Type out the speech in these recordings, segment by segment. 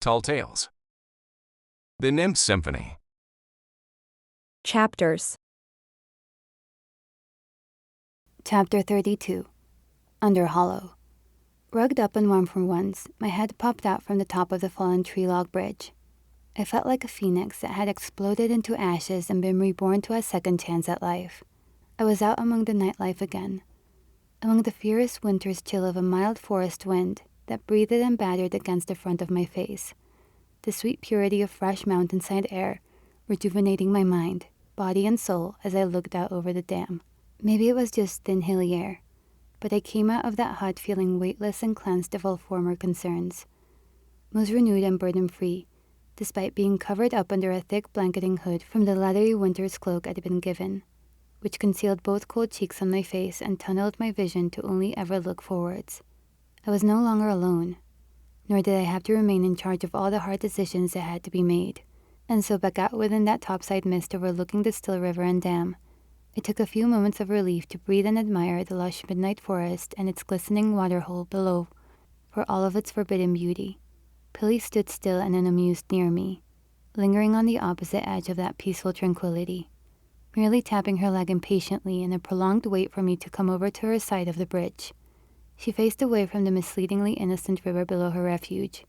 Tall Tales. The Nymph Symphony. Chapters. Chapter 32. Under Hollow. Rugged up and warm for once, my head popped out from the top of the fallen tree log bridge. I felt like a phoenix that had exploded into ashes and been reborn to a second chance at life. I was out among the nightlife again, among the fierce winter's chill of a mild forest wind that breathed and battered against the front of my face, the sweet purity of fresh mountainside air rejuvenating my mind, body, and soul as I looked out over the dam. Maybe it was just thin hilly air, but I came out of that hut feeling weightless and cleansed of all former concerns, most renewed and burden-free, despite being covered up under a thick blanketing hood from the leathery winter's cloak I'd been given, which concealed both cold cheeks on my face and tunneled my vision to only ever look forwards. I was no longer alone, nor did I have to remain in charge of all the hard decisions that had to be made. And so back out within that topside mist overlooking the still river and dam, I took a few moments of relief to breathe and admire the lush midnight forest and its glistening waterhole below for all of its forbidden beauty. Pilly stood still and unamused near me, lingering on the opposite edge of that peaceful tranquility, merely tapping her leg impatiently in a prolonged wait for me to come over to her side of the bridge. She faced away from the misleadingly innocent river below her refuge,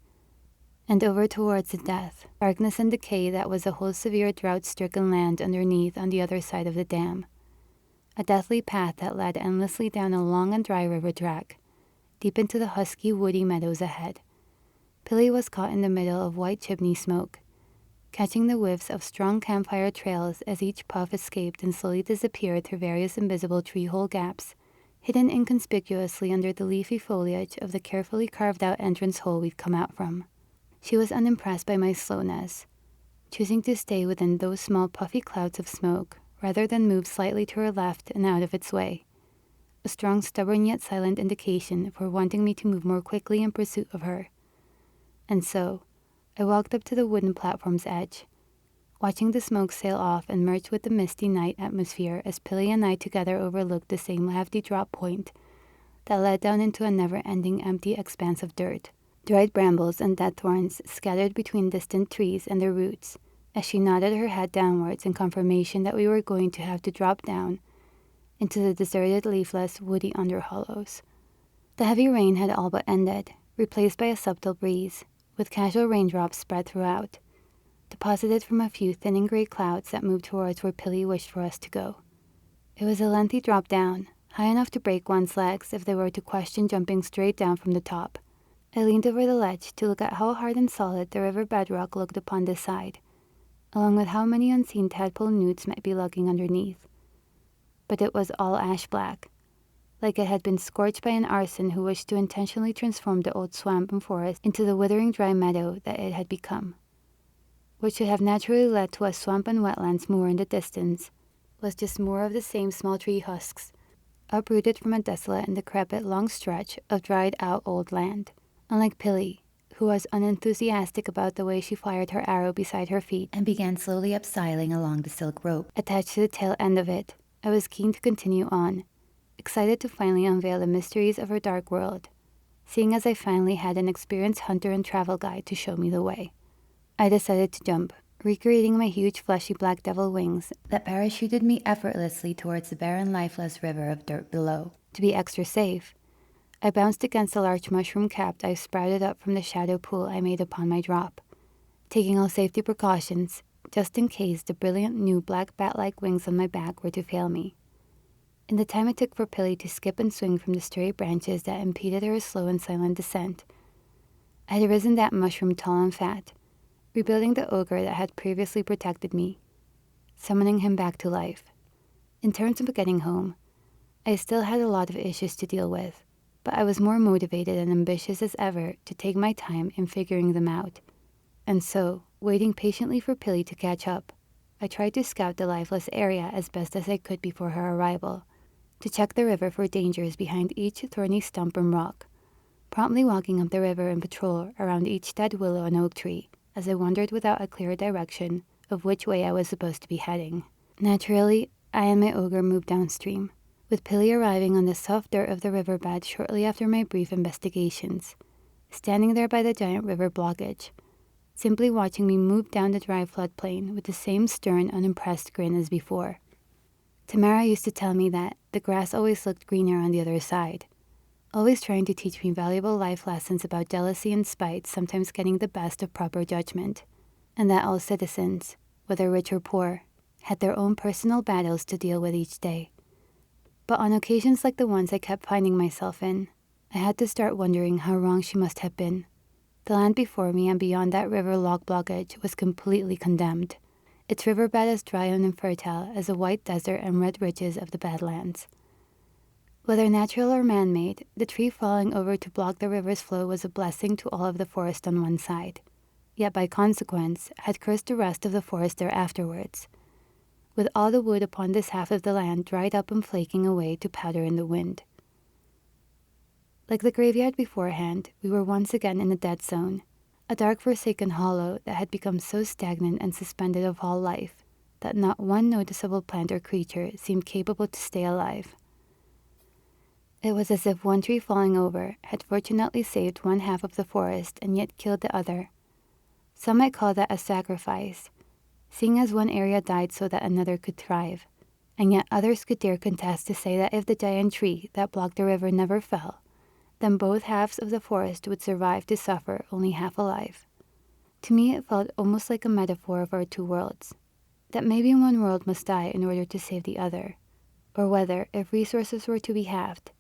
and over towards the death, darkness, and decay that was the whole severe drought-stricken land underneath on the other side of the dam. A deathly path that led endlessly down a long and dry river track, deep into the husky, woody meadows ahead. Pilly was caught in the middle of white chimney smoke, catching the whiffs of strong campfire trails as each puff escaped and slowly disappeared through various invisible tree-hole gaps, hidden inconspicuously under the leafy foliage of the carefully carved-out entrance hole we'd come out from. She was unimpressed by my slowness, choosing to stay within those small puffy clouds of smoke rather than move slightly to her left and out of its way, a strong, stubborn yet silent indication for wanting me to move more quickly in pursuit of her. And so, I walked up to the wooden platform's edge, watching the smoke sail off and merge with the misty night atmosphere as Pilly and I together overlooked the same lofty drop point that led down into a never-ending empty expanse of dirt, dried brambles and dead thorns scattered between distant trees and their roots, as she nodded her head downwards in confirmation that we were going to have to drop down into the deserted, leafless, woody underhollows. The heavy rain had all but ended, replaced by a subtle breeze, with casual raindrops spread throughout, deposited from a few thinning gray clouds that moved towards where Pilly wished for us to go. It was a lengthy drop down, high enough to break one's legs if they were to question jumping straight down from the top. I leaned over the ledge to look at how hard and solid the river bedrock looked upon this side, along with how many unseen tadpole newts might be lurking underneath. But it was all ash black, like it had been scorched by an arson who wished to intentionally transform the old swamp and forest into the withering dry meadow that it had become. What should have naturally led to a swamp and wetlands moor in the distance was just more of the same small tree husks, uprooted from a desolate and decrepit long stretch of dried-out old land. Unlike Pilly, who was unenthusiastic about the way she fired her arrow beside her feet and began slowly upsiling along the silk rope attached to the tail end of it, I was keen to continue on, excited to finally unveil the mysteries of her dark world, seeing as I finally had an experienced hunter and travel guide to show me the way. I decided to jump, recreating my huge fleshy black devil wings that parachuted me effortlessly towards the barren lifeless river of dirt below. To be extra safe, I bounced against a large mushroom cap that I sprouted up from the shadow pool I made upon my drop, taking all safety precautions just in case the brilliant new black bat-like wings on my back were to fail me. In the time it took for Pilly to skip and swing from the stray branches that impeded her slow and silent descent, I had risen that mushroom tall and fat, rebuilding the ogre that had previously protected me, summoning him back to life. In terms of getting home, I still had a lot of issues to deal with, but I was more motivated and ambitious as ever to take my time in figuring them out. And so, waiting patiently for Pilly to catch up, I tried to scout the lifeless area as best as I could before her arrival, to check the river for dangers behind each thorny stump and rock, promptly walking up the river in patrol around each dead willow and oak tree, as I wandered without a clear direction of which way I was supposed to be heading. Naturally, I and my ogre moved downstream, with Pilly arriving on the soft dirt of the riverbed shortly after my brief investigations, standing there by the giant river blockage, simply watching me move down the dry floodplain with the same stern, unimpressed grin as before. Tamara used to tell me that the grass always looked greener on the other side, always trying to teach me valuable life lessons about jealousy and spite sometimes getting the best of proper judgment, and that all citizens, whether rich or poor, had their own personal battles to deal with each day. But on occasions like the ones I kept finding myself in, I had to start wondering how wrong she must have been. The land before me and beyond that river log blockage was completely condemned, its riverbed as dry and infertile as the white desert and red ridges of the Badlands. Whether natural or man-made, the tree falling over to block the river's flow was a blessing to all of the forest on one side, yet by consequence had cursed the rest of the forest there afterwards, with all the wood upon this half of the land dried up and flaking away to powder in the wind. Like the graveyard beforehand, we were once again in the dead zone, a dark forsaken hollow that had become so stagnant and suspended of all life that not one noticeable plant or creature seemed capable to stay alive. It was as if one tree falling over had fortunately saved one half of the forest and yet killed the other. Some might call that a sacrifice, seeing as one area died so that another could thrive, and yet others could dare contest to say that if the giant tree that blocked the river never fell, then both halves of the forest would survive to suffer only half alive. To me it felt almost like a metaphor of our two worlds, that maybe one world must die in order to save the other, or whether, if resources were to be halved,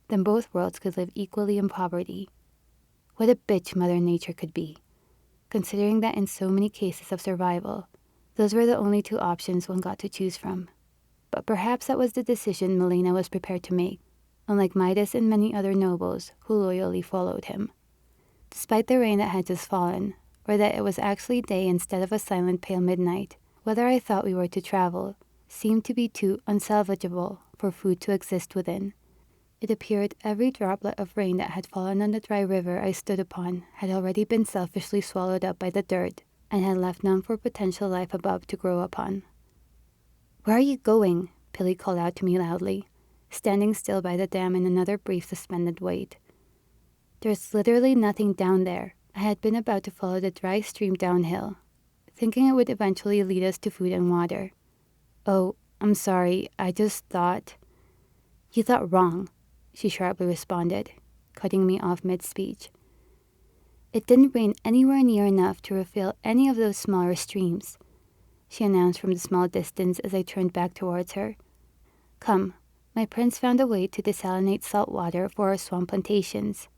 then both worlds could live equally in poverty. What a bitch Mother Nature could be, considering that in so many cases of survival, those were the only two options one got to choose from. But perhaps that was the decision Melina was prepared to make, unlike Midas and many other nobles who loyally followed him. Despite the rain that had just fallen, or that it was actually day instead of a silent pale midnight, whether I thought we were to travel seemed to be too unsalvageable for food to exist within. It appeared every droplet of rain that had fallen on the dry river I stood upon had already been selfishly swallowed up by the dirt and had left none for potential life above to grow upon. "Where are you going?" Pilly called out to me loudly, standing still by the dam in another brief suspended wait. "There's literally nothing down there." I had been about to follow the dry stream downhill, thinking it would eventually lead us to food and water. "Oh, I'm sorry, I just thought—" "You thought wrong," she sharply responded, cutting me off mid-speech. "It didn't rain anywhere near enough to refill any of those smaller streams," she announced from the small distance as I turned back towards her. "Come, my prince found a way to desalinate salt water for our swamp plantations.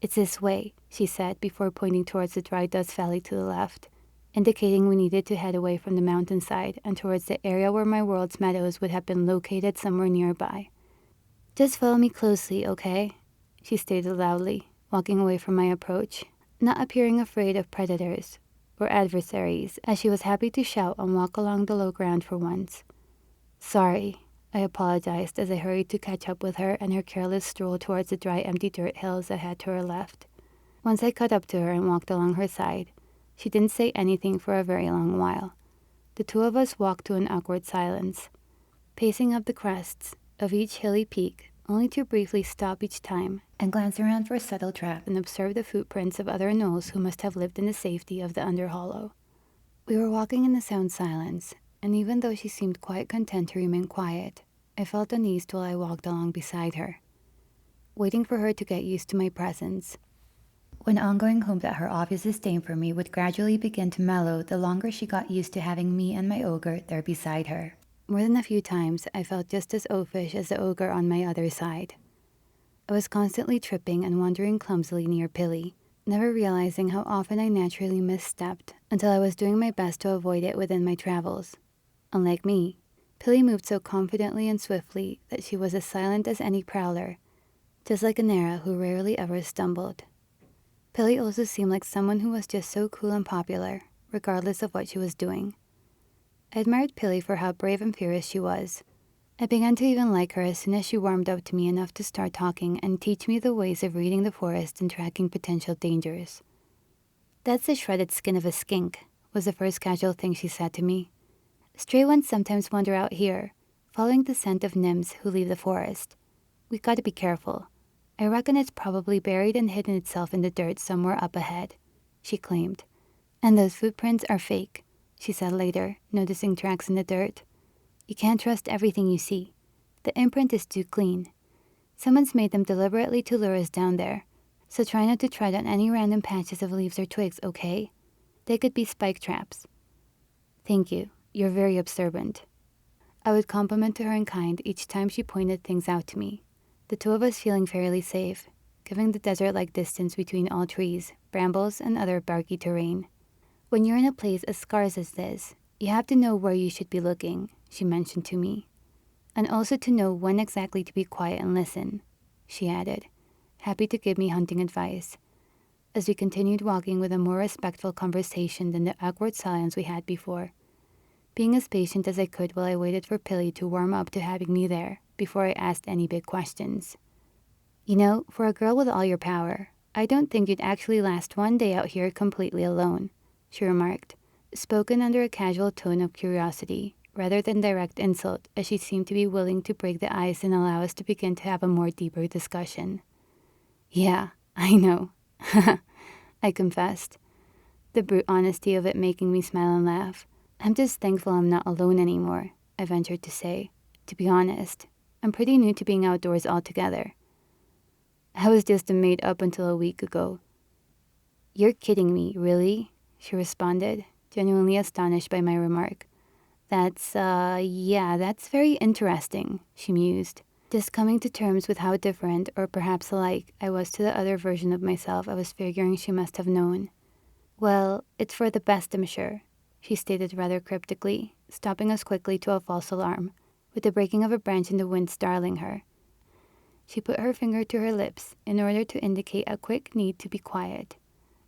It's this way," she said before pointing towards the dry dust valley to the left, indicating we needed to head away from the mountainside and towards the area where my world's meadows would have been located somewhere nearby. "Just follow me closely, okay?" she stated loudly, walking away from my approach, not appearing afraid of predators or adversaries, as she was happy to shout and walk along the low ground for once. "Sorry," I apologized as I hurried to catch up with her and her careless stroll towards the dry, empty dirt hills that had to her left. Once I caught up to her and walked along her side, she didn't say anything for a very long while. The two of us walked to an awkward silence, pacing up the crests of each hilly peak, only to briefly stop each time and glance around for a subtle trap and observe the footprints of other gnolls who must have lived in the safety of the Underhollow. We were walking in a sound silence, and even though she seemed quite content to remain quiet, I felt uneased while I walked along beside her, waiting for her to get used to my presence. When ongoing hope that her obvious disdain for me would gradually begin to mellow the longer she got used to having me and my ogre there beside her. More than a few times, I felt just as oafish as the ogre on my other side. I was constantly tripping and wandering clumsily near Pilly, never realizing how often I naturally misstepped until I was doing my best to avoid it within my travels. Unlike me, Pilly moved so confidently and swiftly that she was as silent as any prowler, just like Anera, who rarely ever stumbled. Pilly also seemed like someone who was just so cool and popular, regardless of what she was doing. I admired Pilly for how brave and fierce she was. I began to even like her as soon as she warmed up to me enough to start talking and teach me the ways of reading the forest and tracking potential dangers. "That's the shredded skin of a skink," was the first casual thing she said to me. "Stray ones sometimes wander out here, following the scent of nymphs who leave the forest. We gotta be careful. I reckon it's probably buried and hidden itself in the dirt somewhere up ahead," she claimed, And those footprints are fake, she said later, noticing tracks in the dirt. You can't trust everything you see. The imprint is too clean. Someone's made them deliberately to lure us down there. So try not to tread on any random patches of leaves or twigs, okay? They could be spike traps. Thank you. You're very observant. I would compliment her in kind each time she pointed things out to me. The two of us feeling fairly safe, given the desert-like distance between all trees, brambles, and other barky terrain. When you're in a place as scarce as this, you have to know where you should be looking, she mentioned to me. And also to know when exactly to be quiet and listen, she added, happy to give me hunting advice, as we continued walking with a more respectful conversation than the awkward silence we had before. Being as patient as I could while I waited for Pilly to warm up to having me there before I asked any big questions. You know, for a girl with all your power, I don't think you'd actually last one day out here completely alone, she remarked, spoken under a casual tone of curiosity, rather than direct insult, as she seemed to be willing to break the ice and allow us to begin to have a more deeper discussion. Yeah, I know, I confessed, the brute honesty of it making me smile and laugh. I'm just thankful I'm not alone anymore, I ventured to say. To be honest, I'm pretty new to being outdoors altogether. I was just a maid up until a week ago. You're kidding me, really? She responded, genuinely astonished by my remark. That's very interesting, she mused, just coming to terms with how different, or perhaps alike, I was to the other version of myself I was figuring she must have known. Well, it's for the best, I'm sure, she stated rather cryptically, stopping us quickly to a false alarm, with the breaking of a branch in the wind startling her. She put her finger to her lips in order to indicate a quick need to be quiet,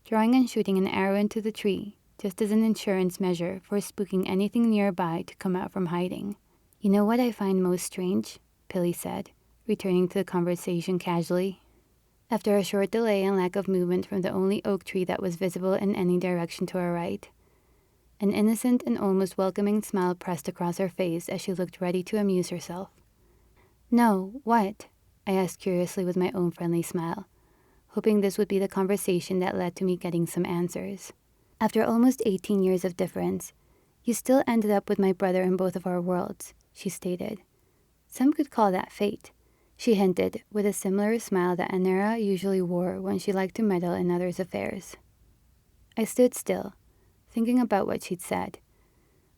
drawing and shooting an arrow into the tree, just as an insurance measure for spooking anything nearby to come out from hiding. You know what I find most strange? Pilly said, returning to the conversation casually. After a short delay and lack of movement from the only oak tree that was visible in any direction to our right. An innocent and almost welcoming smile pressed across her face as she looked ready to amuse herself. No, what? I asked curiously with my own friendly smile, hoping this would be the conversation that led to me getting some answers. After almost 18 years of difference, you still ended up with my brother in both of our worlds, she stated. Some could call that fate, she hinted, with a similar smile that Anera usually wore when she liked to meddle in others' affairs. I stood still, thinking about what she'd said,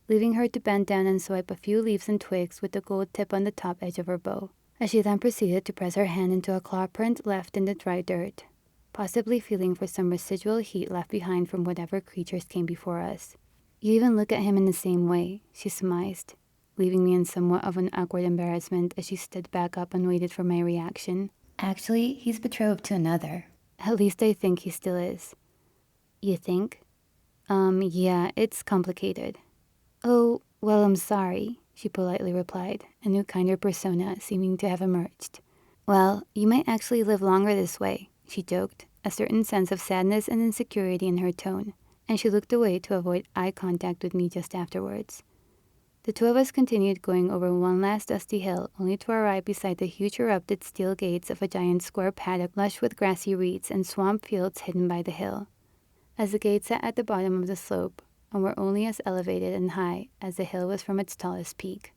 leaving her to bend down and swipe a few leaves and twigs with the gold tip on the top edge of her bow, as she then proceeded to press her hand into a claw print left in the dry dirt, possibly feeling for some residual heat left behind from whatever creatures came before us. You even look at him in the same way, she surmised, leaving me in somewhat of an awkward embarrassment as she stood back up and waited for my reaction. Actually, he's betrothed to another. At least I think he still is. You think? Yeah, it's complicated. Oh, well, I'm sorry, she politely replied, a new kinder persona seeming to have emerged. Well, you might actually live longer this way, she joked, a certain sense of sadness and insecurity in her tone, and she looked away to avoid eye contact with me just afterwards. The two of us continued going over one last dusty hill, only to arrive beside the huge erupted steel gates of a giant square paddock lush with grassy reeds and swamp fields hidden by the hill. As the gate sat at the bottom of the slope, and were only as elevated and high as the hill was from its tallest peak.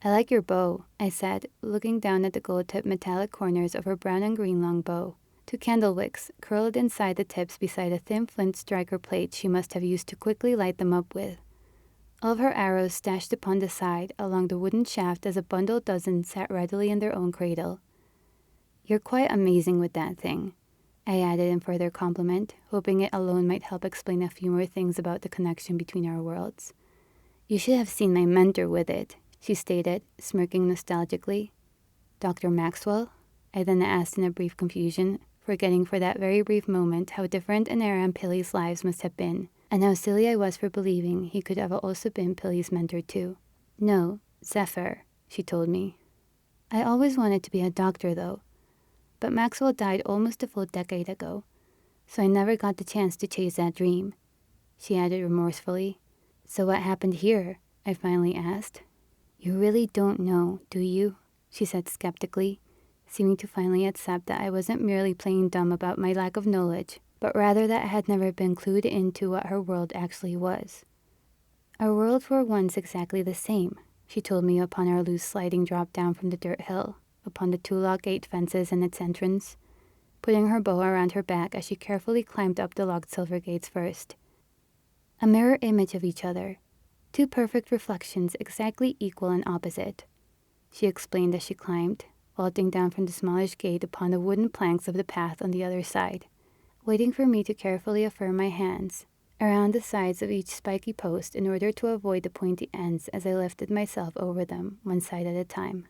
I like your bow, I said, looking down at the gold-tipped metallic corners of her brown and green long bow, two candle wicks curled inside the tips beside a thin flint striker plate she must have used to quickly light them up with. All of her arrows stashed upon the side along the wooden shaft as a bundled dozen sat readily in their own cradle. You're quite amazing with that thing, I added in further compliment, hoping it alone might help explain a few more things about the connection between our worlds. You should have seen my mentor with it, she stated, smirking nostalgically. Dr. Maxwell? I then asked in a brief confusion, forgetting for that very brief moment how different Anera and Pilly's lives must have been, and how silly I was for believing he could have also been Pilly's mentor too. No, Zephyr, she told me. I always wanted to be a doctor, though, but Maxwell died almost a full decade ago, so I never got the chance to chase that dream, she added remorsefully. So what happened here? I finally asked. You really don't know, do you? She said skeptically, seeming to finally accept that I wasn't merely playing dumb about my lack of knowledge, but rather that I had never been clued into what her world actually was. Our worlds were once exactly the same, she told me upon our loose sliding drop down from the dirt hill, upon the 2-log gate fences and its entrance, putting her bow around her back as she carefully climbed up the logged silver gates first. A mirror image of each other, 2 perfect reflections exactly equal and opposite, she explained as she climbed, vaulting down from the smallish gate upon the wooden planks of the path on the other side, waiting for me to carefully affirm my hands around the sides of each spiky post in order to avoid the pointy ends as I lifted myself over them, one side at a time.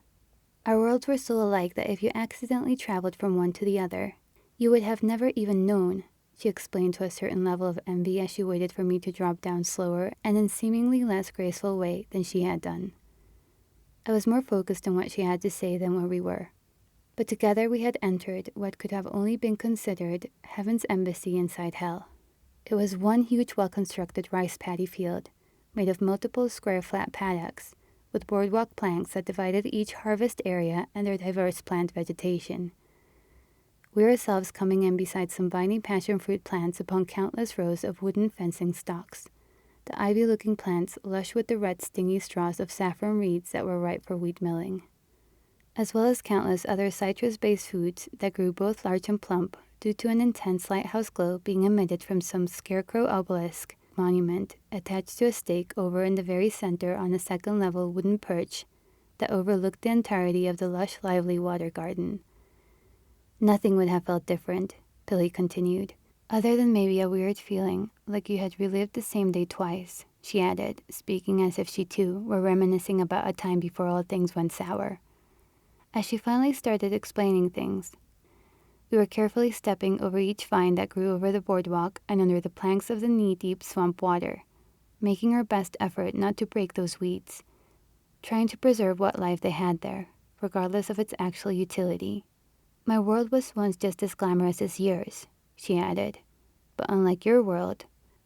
Our worlds were so alike that if you accidentally traveled from one to the other, you would have never even known, she explained to a certain level of envy as she waited for me to drop down slower and in seemingly less graceful way than she had done. I was more focused on what she had to say than where we were. But together we had entered what could have only been considered heaven's embassy inside hell. It was one huge well-constructed rice paddy field, made of multiple square flat paddocks, with boardwalk planks that divided each harvest area and their diverse plant vegetation. We ourselves coming in beside some viney passion fruit plants upon countless rows of wooden fencing stalks, the ivy-looking plants lush with the red stingy straws of saffron reeds that were ripe for wheat milling, as well as countless other citrus-based foods that grew both large and plump due to an intense lighthouse glow being emitted from some scarecrow obelisk monument attached to a stake over in the very center on a second-level wooden perch that overlooked the entirety of the lush, lively water garden. Nothing would have felt different, Billy continued, other than maybe a weird feeling like you had relived the same day twice, she added, speaking as if she too were reminiscing about a time before all things went sour. As she finally started explaining things, we were carefully stepping over each vine that grew over the boardwalk and under the planks of the knee-deep swamp water, making our best effort not to break those weeds, trying to preserve what life they had there, regardless of its actual utility. My world was once just as glamorous as yours, she added, but unlike your world,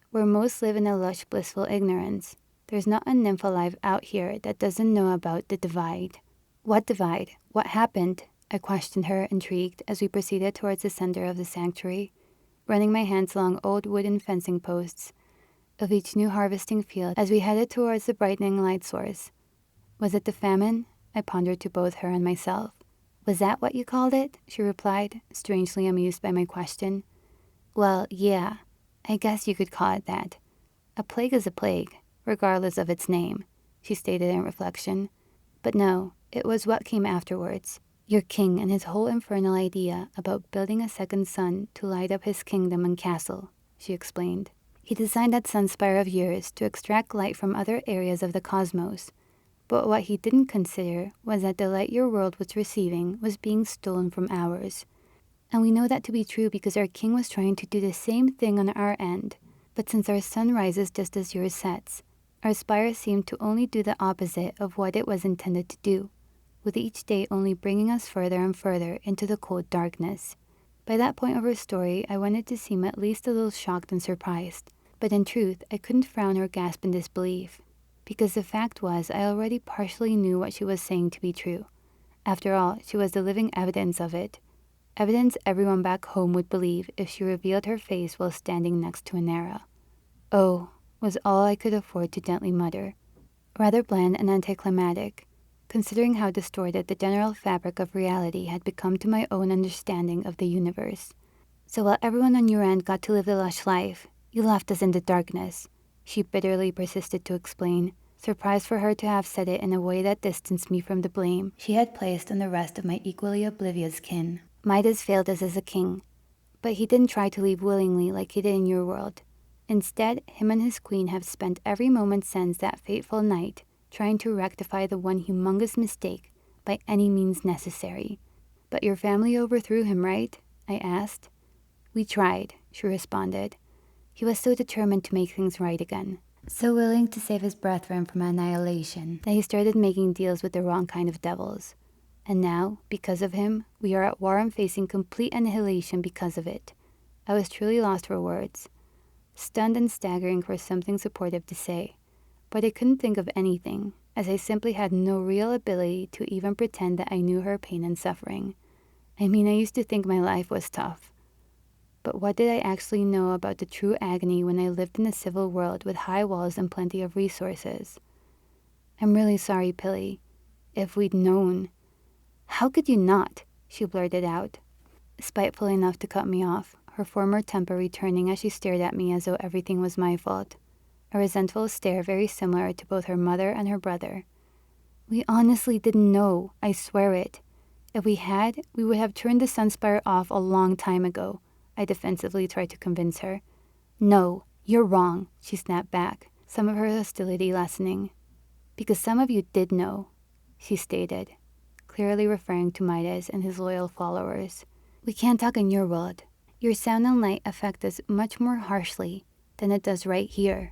where most live in a lush, blissful ignorance, there's not a nymph alive out here that doesn't know about the divide. What divide? What happened? I questioned her, intrigued, as we proceeded towards the center of the sanctuary, running my hands along old wooden fencing posts of each new harvesting field as we headed towards the brightening light source. Was it the famine? I pondered to both her and myself. Was that what you called it? She replied, strangely amused by my question. Well, yeah, I guess you could call it that. A plague is a plague, regardless of its name, she stated in reflection. But no, it was what came afterwards. Your king and his whole infernal idea about building a second sun to light up his kingdom and castle, she explained. He designed that sunspire of yours to extract light from other areas of the cosmos, but what he didn't consider was that the light your world was receiving was being stolen from ours. And we know that to be true because our king was trying to do the same thing on our end, but since our sun rises just as yours sets, our spire seemed to only do the opposite of what it was intended to do, with each day only bringing us further and further into the cold darkness. By that point of her story, I wanted to seem at least a little shocked and surprised, but in truth, I couldn't frown or gasp in disbelief, because the fact was I already partially knew what she was saying to be true. After all, she was the living evidence of it, evidence everyone back home would believe if she revealed her face while standing next to Anera. Oh, was all I could afford to gently mutter, rather bland and anticlimactic, considering how distorted the general fabric of reality had become to my own understanding of the universe. So while everyone on your end got to live the lush life, you left us in the darkness, she bitterly persisted to explain, surprised for her to have said it in a way that distanced me from the blame she had placed on the rest of my equally oblivious kin. Midas failed us as a king, but he didn't try to leave willingly like he did in your world. Instead, him and his queen have spent every moment since that fateful night trying to rectify the one humongous mistake by any means necessary. But your family overthrew him, right? I asked. We tried, she responded. He was so determined to make things right again, so willing to save his brethren from annihilation, that he started making deals with the wrong kind of devils. And now, because of him, we are at war and facing complete annihilation because of it. I was truly lost for words, stunned and staggering for something supportive to say. But I couldn't think of anything, as I simply had no real ability to even pretend that I knew her pain and suffering. I mean, I used to think my life was tough. But what did I actually know about the true agony when I lived in a civil world with high walls and plenty of resources? I'm really sorry, Pilly. If we'd known. How could you not? She blurted out, spiteful enough to cut me off, her former temper returning as she stared at me as though everything was my fault. A resentful stare very similar to both her mother and her brother. We honestly didn't know, I swear it. If we had, we would have turned the Sunspire off a long time ago, I defensively tried to convince her. No, you're wrong, she snapped back, some of her hostility lessening. Because some of you did know, she stated, clearly referring to Midas and his loyal followers. We can't talk in your world. Your sound and light affect us much more harshly than it does right here.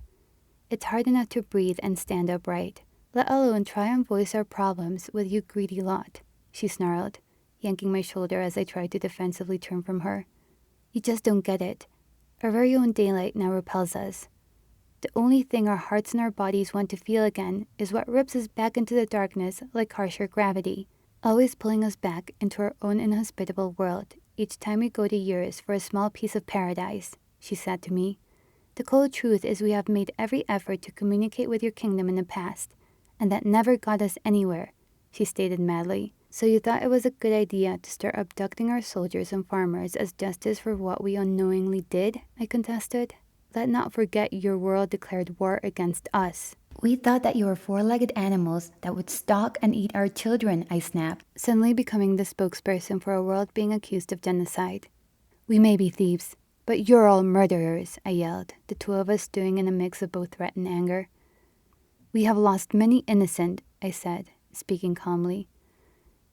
It's hard enough to breathe and stand upright, let alone try and voice our problems with you greedy lot, she snarled, yanking my shoulder as I tried to defensively turn from her. You just don't get it. Our very own daylight now repels us. The only thing our hearts and our bodies want to feel again is what rips us back into the darkness like harsher gravity, always pulling us back into our own inhospitable world each time we go to yours for a small piece of paradise, she said to me. The cold truth is we have made every effort to communicate with your kingdom in the past, and that never got us anywhere, she stated madly. So you thought it was a good idea to start abducting our soldiers and farmers as justice for what we unknowingly did, I contested. Let not forget your world declared war against us. We thought that you were four-legged animals that would stalk and eat our children, I snapped, suddenly becoming the spokesperson for a world being accused of genocide. We may be thieves, but you're all murderers, I yelled, the two of us doing in a mix of both threat and anger. We have lost many innocent, I said, speaking calmly.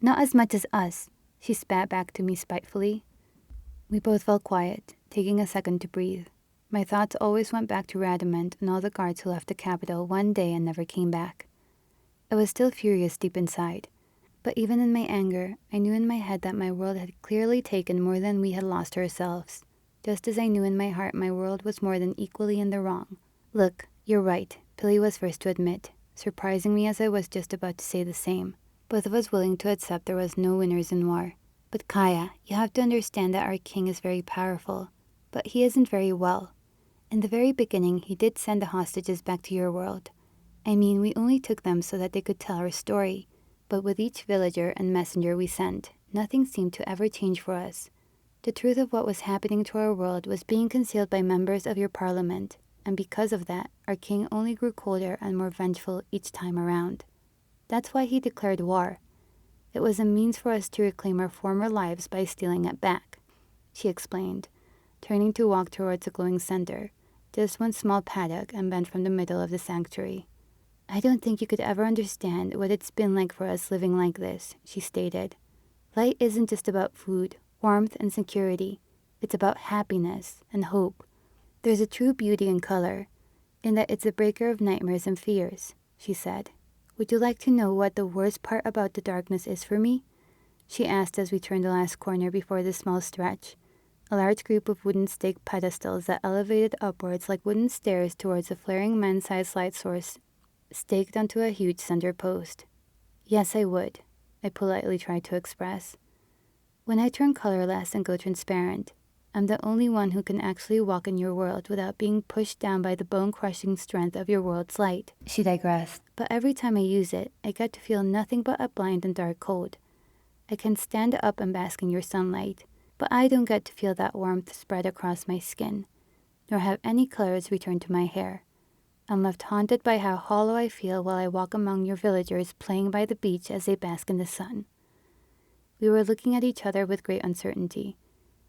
Not as much as us, she spat back to me spitefully. We both fell quiet, taking a second to breathe. My thoughts always went back to Radamant and all the guards who left the capital one day and never came back. I was still furious deep inside, but even in my anger, I knew in my head that my world had clearly taken more than we had lost ourselves, just as I knew in my heart my world was more than equally in the wrong. Look, you're right, Pilly was first to admit, surprising me as I was just about to say the same. Both of us willing to accept there was no winners in war. But Kaya, you have to understand that our king is very powerful, but he isn't very well. In the very beginning, he did send the hostages back to your world. I mean, we only took them so that they could tell our story, but with each villager and messenger we sent, nothing seemed to ever change for us. The truth of what was happening to our world was being concealed by members of your parliament, and because of that, our king only grew colder and more vengeful each time around. That's why he declared war. It was a means for us to reclaim our former lives by stealing it back, she explained, turning to walk towards the glowing center, just one small paddock and bent from the middle of the sanctuary. I don't think you could ever understand what it's been like for us living like this, she stated. Light isn't just about food, warmth, and security. It's about happiness and hope. There's a true beauty in color, in that it's a breaker of nightmares and fears, she said. Would you like to know what the worst part about the darkness is for me? She asked as we turned the last corner before the small stretch, a large group of wooden stake pedestals that elevated upwards like wooden stairs towards a flaring man-sized light source staked onto a huge center post. Yes, I would, I politely tried to express. When I turn colorless and go transparent, I'm the only one who can actually walk in your world without being pushed down by the bone-crushing strength of your world's light, she digressed. But every time I use it, I get to feel nothing but a blind and dark cold. I can stand up and bask in your sunlight, but I don't get to feel that warmth spread across my skin, nor have any colors return to my hair. I'm left haunted by how hollow I feel while I walk among your villagers playing by the beach as they bask in the sun. We were looking at each other with great uncertainty.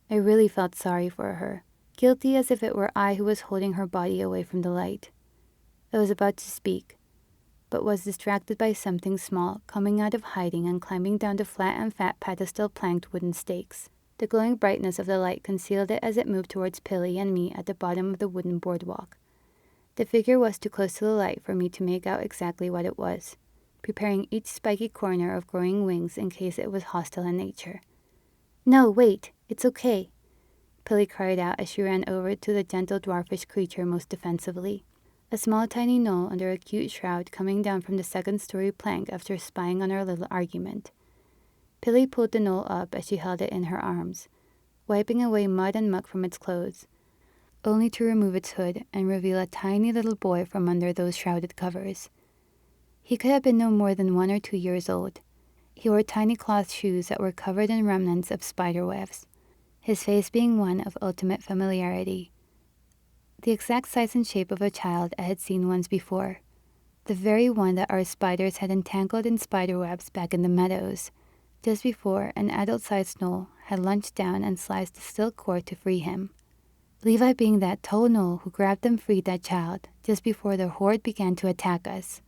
I really felt sorry for her, guilty as if it were I who was holding her body away from the light. I was about to speak, but was distracted by something small coming out of hiding and climbing down the flat and fat pedestal-planked wooden stakes. The glowing brightness of the light concealed it as it moved towards Pilly and me at the bottom of the wooden boardwalk. The figure was too close to the light for me to make out exactly what it was, preparing each spiky corner of growing wings in case it was hostile in nature. No, wait, it's okay, Pilly cried out as she ran over to the gentle dwarfish creature most defensively, a small tiny gnoll under a cute shroud coming down from the second-story plank after spying on our little argument. Pilly pulled the gnoll up as she held it in her arms, wiping away mud and muck from its clothes, only to remove its hood and reveal a tiny little boy from under those shrouded covers. He could have been no more than 1 or 2 years old. He wore tiny cloth shoes that were covered in remnants of spider webs, his face being one of ultimate familiarity. The exact size and shape of a child I had seen once before, the very one that our spiders had entangled in spider webs back in the meadows, just before an adult-sized gnoll had lunged down and sliced the silk cord to free him. Levi being that tall gnoll who grabbed and freed that child just before the horde began to attack us.